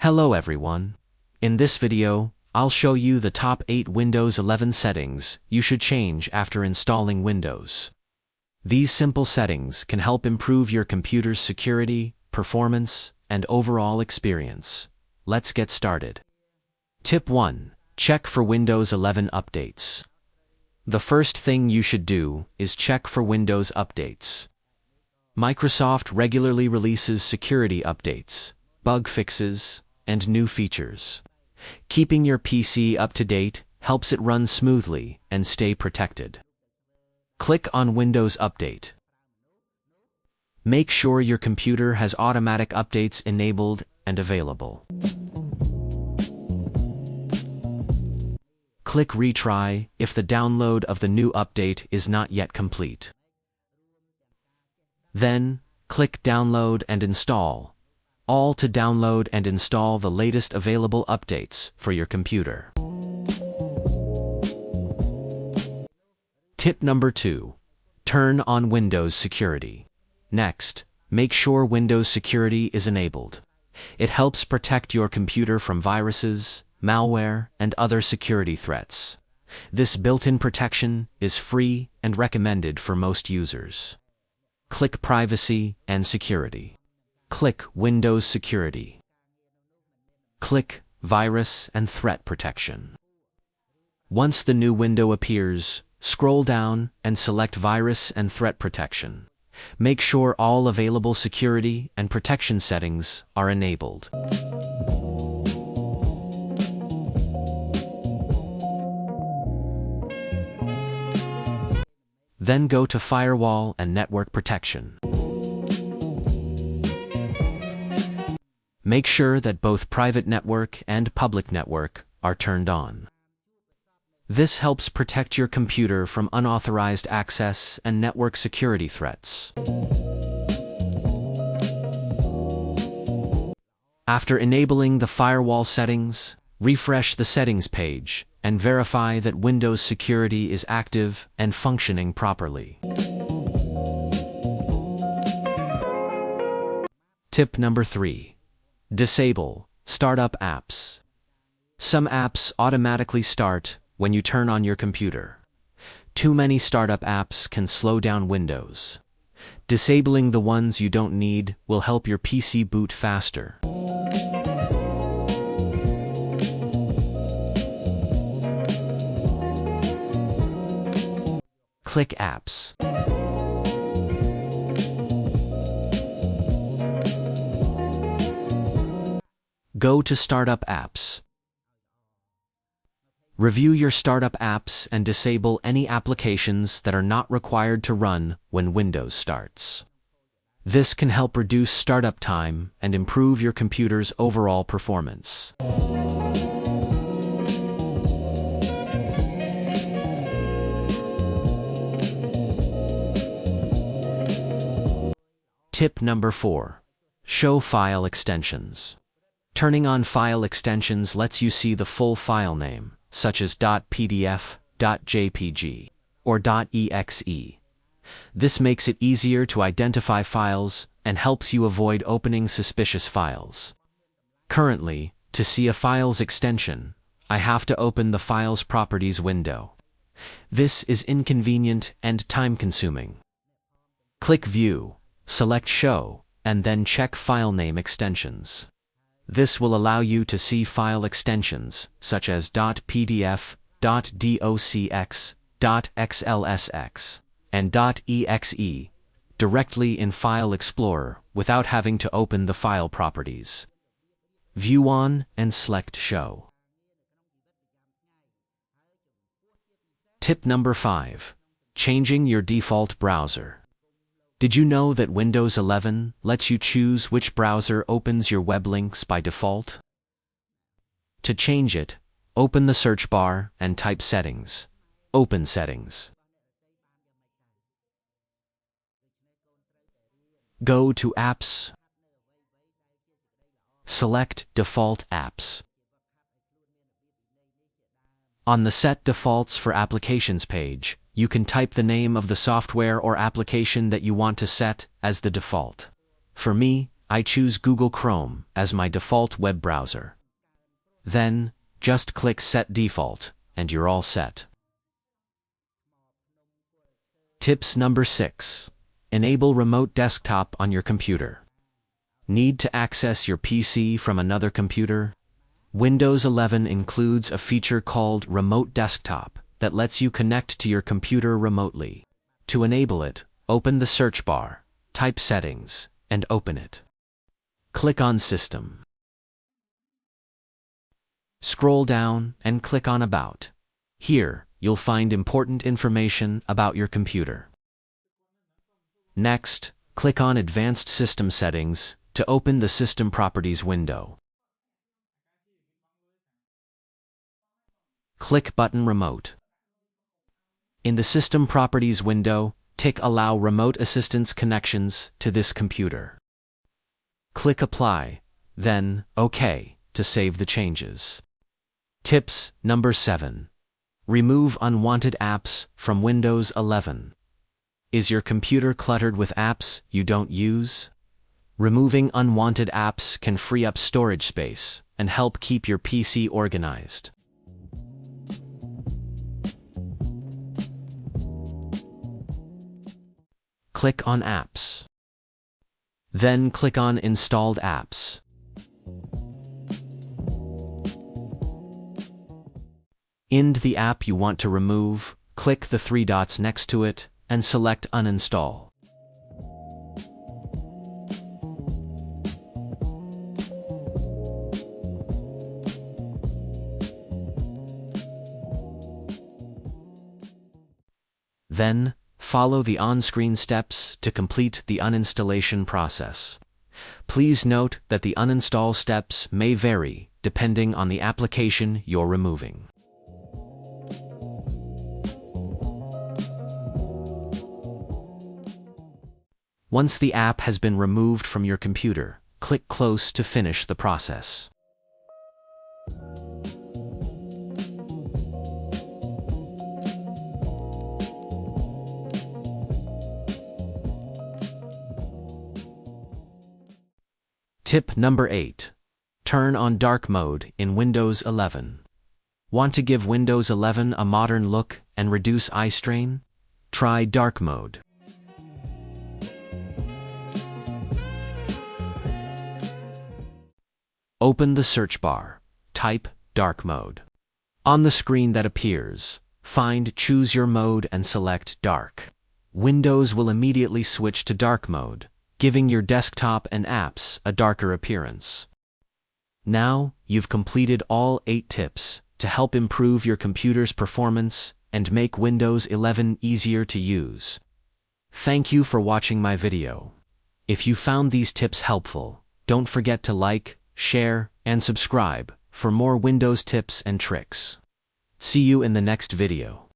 Hello everyone. In this video, I'll show you the top 8 Windows 11 settings you should change after installing Windows. These simple settings can help improve your computer's security, performance, and overall experience. Let's get started. Tip 1. Check for Windows 11 updates. The first thing you should do is check for Windows updates. Microsoft regularly releases security updates, bug fixes, and new features. Keeping your PC up to date helps it run smoothly and stay protected. Click on Windows Update. Make sure your computer has automatic updates enabled and available. Click Retry if the download of the new update is not yet complete. Then, click Download and Install, all to download and install the latest available updates for your computer. Tip number 2. Turn on Windows Security. Next, make sure Windows Security is enabled. It helps protect your computer from viruses, malware, and other security threats. This built-in protection is free and recommended for most users. Click Privacy and Security. Click Windows Security. Click Virus and Threat Protection. Once the new window appears, scroll down and select Virus and Threat Protection. Make sure all available security and protection settings are enabled. Then go to Firewall and Network Protection. Make sure that both private network and public network are turned on. This helps protect your computer from unauthorized access and network security threats. After enabling the firewall settings, refresh the settings page and verify that Windows Security is active and functioning properly. Tip number 3. Disable startup apps. Some apps automatically start when you turn on your computer. Too many startup apps can slow down Windows. Disabling the ones you don't need will help your PC boot faster. Click Apps. Go to Startup Apps. Review your startup apps and disable any applications that are not required to run when Windows starts. This can help reduce startup time and improve your computer's overall performance. Tip number 4. Show file extensions. Turning on file extensions lets you see the full file name, such as .pdf, .jpg, or .exe. This makes it easier to identify files and helps you avoid opening suspicious files. Currently, to see a file's extension, I have to open the Files Properties window. This is inconvenient and time-consuming. Click View, select Show, and then check File Name Extensions. This will allow you to see file extensions such as .pdf, .docx, .xlsx, and .exe directly in File Explorer without having to open the file properties. View on and select Show. Tip number 5. Changing your default browser. Did you know that Windows 11 lets you choose which browser opens your web links by default? To change it, open the search bar and type Settings. Open Settings. Go to Apps. Select Default Apps. On the Set Defaults for Applications page, you can type the name of the software or application that you want to set as the default. For me, I choose Google Chrome as my default web browser. Then, just click Set Default, and you're all set. Tips number 6. Enable remote desktop on your computer. Need to access your PC from another computer? Windows 11 includes a feature called Remote Desktop that lets you connect to your computer remotely. To enable it, open the search bar, type Settings, and open it. Click on System. Scroll down and click on About. Here, you'll find important information about your computer. Next, click on Advanced System Settings to open the System Properties window. Click button Remote. In the System Properties window, tick Allow Remote Assistance Connections to this computer. Click Apply, then OK to save the changes. Tips number 7. Remove unwanted apps from Windows 11. Is your computer cluttered with apps you don't use? Removing unwanted apps can free up storage space and help keep your PC organized. Click on Apps. Then click on Installed Apps. In the app you want to remove, click the 3 dots next to it and select Uninstall. Then, follow the on-screen steps to complete the uninstallation process. Please note that the uninstall steps may vary depending on the application you're removing. Once the app has been removed from your computer, click Close to finish the process. Tip number 8. Turn on dark mode in Windows 11. Want to give Windows 11 a modern look and reduce eye strain? Try dark mode. Open the search bar, type Dark Mode. On the screen that appears, find Choose Your Mode and select Dark. Windows will immediately switch to dark mode, giving your desktop and apps a darker appearance. Now, you've completed all 8 tips to help improve your computer's performance and make Windows 11 easier to use. Thank you for watching my video. If you found these tips helpful, don't forget to like, share, and subscribe for more Windows tips and tricks. See you in the next video.